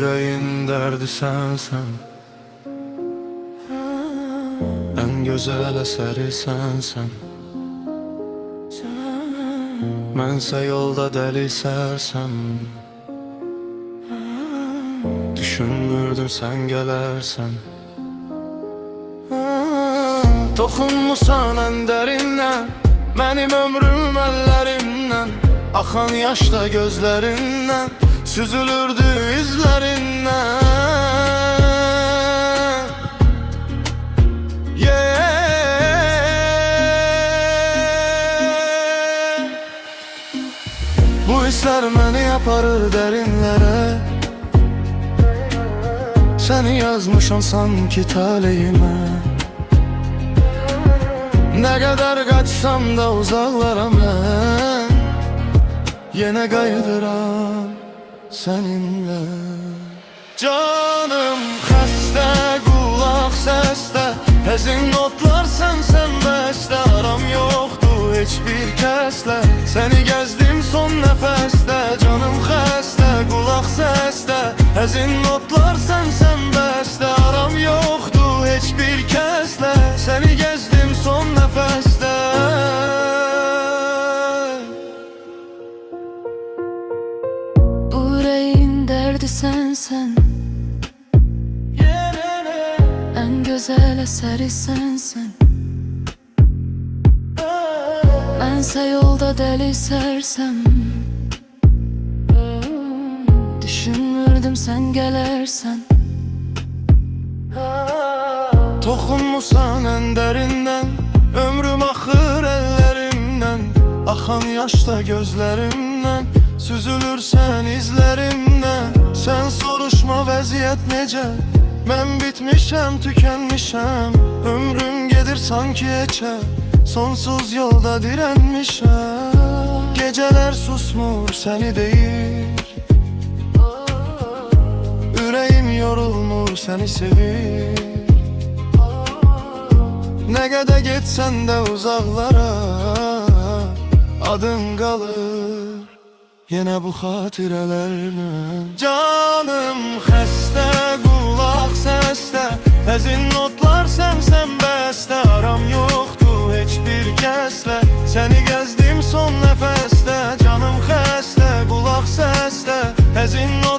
yüreğin derdi sensen, en güzel eseri sensen. Mənsə yolda deli sərsəm, düşünmürdüm sen gələrsən. Toxunmusan ən dərindən, mənim ömrüm əllərimdən. Axan yaşda gözlərindən, süzülürdü izlərindən. Bu hisler məni aparır dərinlərə. Səni yazmışam sanki taleyimə. Nə qədər qaçsam da uzaqlara mən, yenə qayıdıram səninlə. Canım xəstə, qulaq səsdə, həzin notlar sən bəstə. Aram yoxdur heç bir kəslə, səni gəzdim son nəfəsdə. Canım xəstə, qulaq səsdə, həzin notlar sən bəstə. Aram yoxdur heç bir kəslə, səni gəzdim son nəfəsdə. Bu ürəyin dərdi sənsən, ən gözəl əsəri sənsən. Mənsə yolda dəli sərsəm, düşünmürdüm sən gələrsən. Toxunmusan ən dərindən, ömrüm axır əllərimdən. Axan yaşda gözlərimdən, süzülürsən izlərimdən. Sən soruşma vəziyyət necə, mən bitmişəm, tükənmişəm. Ömrüm gedir sanki heçə, sonsuz yolda dirənmişəm. Gecələr susmur səni deyir, ürəyim yorulmur səni sevir. Nə qədər getsən də uzaqlara, adın qalır yenə bu xatirələrlə. Canım xəstə, qulaq səsdə, həzin notlar sən bəstə. Aram yoxdur heç bir kəslə, səni gəzdim son nəfəsdə. Canım xəstə, qulaq səsdə, həzin notlar